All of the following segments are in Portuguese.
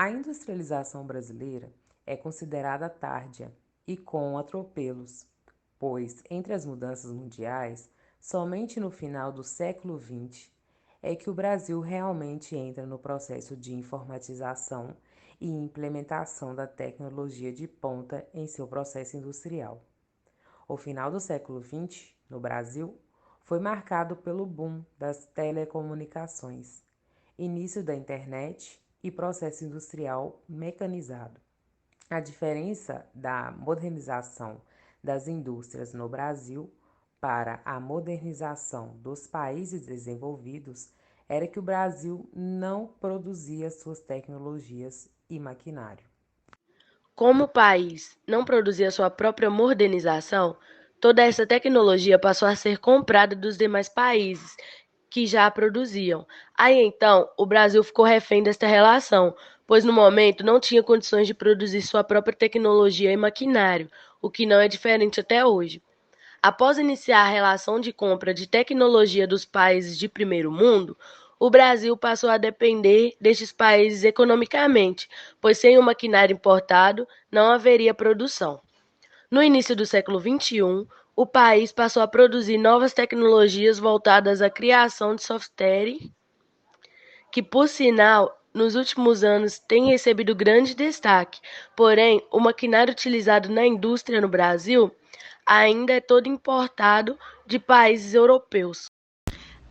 A industrialização brasileira é considerada tardia e com atropelos, pois, entre as mudanças mundiais, somente no final do século XX é que o Brasil realmente entra no processo de informatização e implementação da tecnologia de ponta em seu processo industrial. O final do século XX, no Brasil, foi marcado pelo boom das telecomunicações, início da internet e processo industrial mecanizado. A diferença da modernização das indústrias no Brasil para a modernização dos países desenvolvidos era que o Brasil não produzia suas tecnologias e maquinário. Como o país não produzia sua própria modernização, toda essa tecnologia passou a ser comprada dos demais países que já a produziam. Aí então, o Brasil ficou refém desta relação, pois no momento não tinha condições de produzir sua própria tecnologia e maquinário, o que não é diferente até hoje. Após iniciar a relação de compra de tecnologia dos países de primeiro mundo, o Brasil passou a depender destes países economicamente, pois sem o maquinário importado não haveria produção. No início do século XXI, o país passou a produzir novas tecnologias voltadas à criação de software, que, por sinal, nos últimos anos tem recebido grande destaque. Porém, o maquinário utilizado na indústria no Brasil ainda é todo importado de países europeus.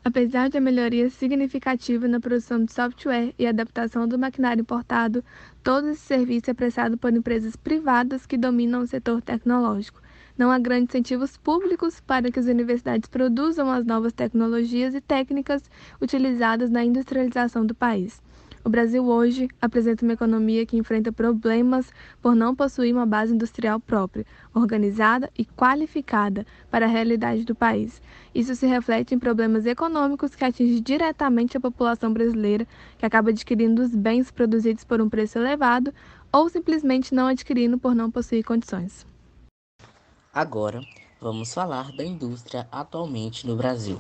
Apesar da melhoria significativa na produção de software e adaptação do maquinário importado, todo esse serviço é prestado por empresas privadas que dominam o setor tecnológico. Não há grandes incentivos públicos para que as universidades produzam as novas tecnologias e técnicas utilizadas na industrialização do país. O Brasil hoje apresenta uma economia que enfrenta problemas por não possuir uma base industrial própria, organizada e qualificada para a realidade do país. Isso se reflete em problemas econômicos que atingem diretamente a população brasileira, que acaba adquirindo os bens produzidos por um preço elevado ou simplesmente não adquirindo por não possuir condições. Agora, vamos falar da indústria atualmente no Brasil.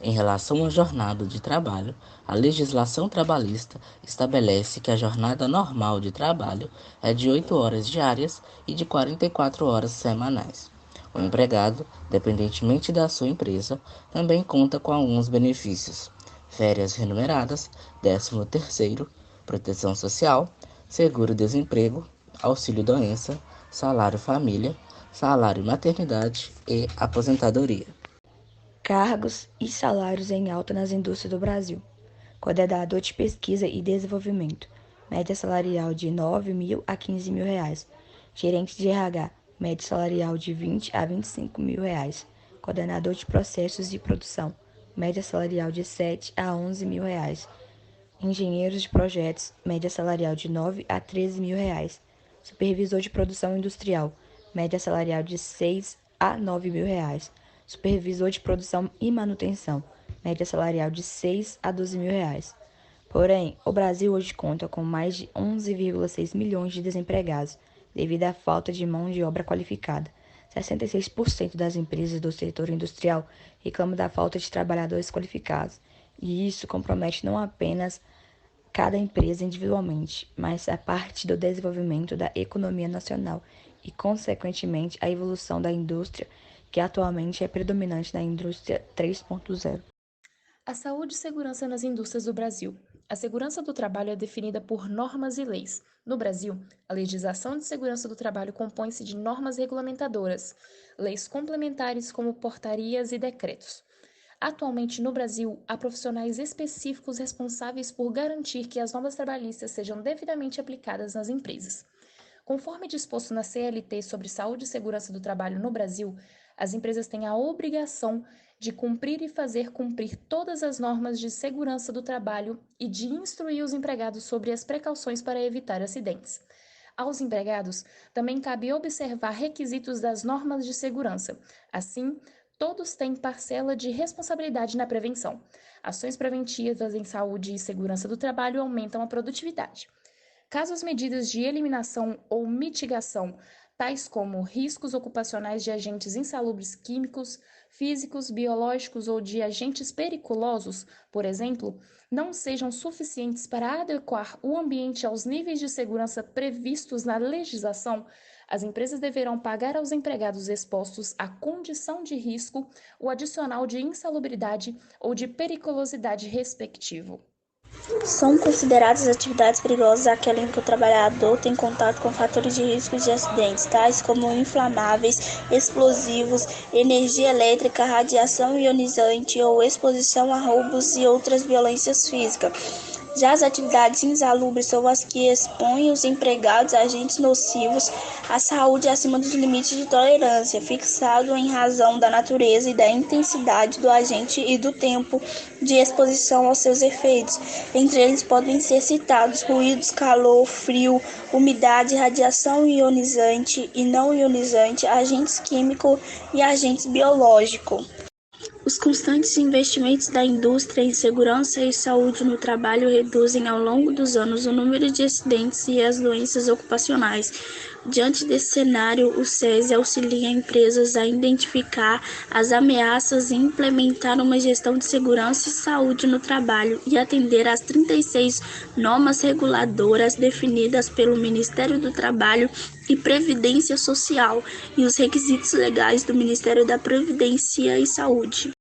Em relação à jornada de trabalho, a legislação trabalhista estabelece que a jornada normal de trabalho é de 8 horas diárias e de 44 horas semanais. O empregado, dependentemente da sua empresa, também conta com alguns benefícios: férias remuneradas, 13º, proteção social, seguro-desemprego, auxílio-doença, salário-família, salário maternidade e aposentadoria. Cargos e salários em alta nas indústrias do Brasil. Coordenador de Pesquisa e Desenvolvimento, média salarial de 9 mil a 15 mil reais. Gerente de RH, média salarial de 20 a 25 mil reais. Coordenador de Processos de Produção, média salarial de 7 a 11 mil reais. Engenheiros de Projetos, média salarial de 9 a 13 mil reais. Supervisor de Produção Industrial, média salarial de 6 a 9 mil reais. Supervisor de Produção e Manutenção, média salarial de 6 a 12 mil reais. Porém, o Brasil hoje conta com mais de 11,6 milhões de desempregados, devido à falta de mão de obra qualificada. 66% das empresas do setor industrial reclamam da falta de trabalhadores qualificados, e isso compromete não apenas cada empresa individualmente, mas a parte do desenvolvimento da economia nacional e, consequentemente, a evolução da indústria, que atualmente é predominante na indústria 3.0. A saúde e segurança nas indústrias do Brasil. A segurança do trabalho é definida por normas e leis. No Brasil, a legislação de segurança do trabalho compõe-se de normas regulamentadoras, leis complementares como portarias e decretos. Atualmente, no Brasil, há profissionais específicos responsáveis por garantir que as normas trabalhistas sejam devidamente aplicadas nas empresas. Conforme disposto na CLT sobre saúde e segurança do trabalho no Brasil, as empresas têm a obrigação de cumprir e fazer cumprir todas as normas de segurança do trabalho e de instruir os empregados sobre as precauções para evitar acidentes. Aos empregados, também cabe observar requisitos das normas de segurança. Assim, todos têm parcela de responsabilidade na prevenção. Ações preventivas em saúde e segurança do trabalho aumentam a produtividade. Caso as medidas de eliminação ou mitigação tais como riscos ocupacionais de agentes insalubres químicos, físicos, biológicos ou de agentes periculosos, por exemplo, não sejam suficientes para adequar o ambiente aos níveis de segurança previstos na legislação, as empresas deverão pagar aos empregados expostos à condição de risco o adicional de insalubridade ou de periculosidade respectivo. São consideradas atividades perigosas aquelas em que o trabalhador tem contato com fatores de risco de acidentes, tais como inflamáveis, explosivos, energia elétrica, radiação ionizante ou exposição a roubos e outras violências físicas. Já as atividades insalubres são as que expõem os empregados a agentes nocivos à saúde acima dos limites de tolerância, fixado em razão da natureza e da intensidade do agente e do tempo de exposição aos seus efeitos. Entre eles podem ser citados ruídos, calor, frio, umidade, radiação ionizante e não ionizante, agentes químicos e agentes biológicos. Os constantes investimentos da indústria em segurança e saúde no trabalho reduzem ao longo dos anos o número de acidentes e as doenças ocupacionais. Diante desse cenário, o SESI auxilia empresas a identificar as ameaças e implementar uma gestão de segurança e saúde no trabalho e atender às 36 normas reguladoras definidas pelo Ministério do Trabalho e Previdência Social e os requisitos legais do Ministério da Previdência e Saúde.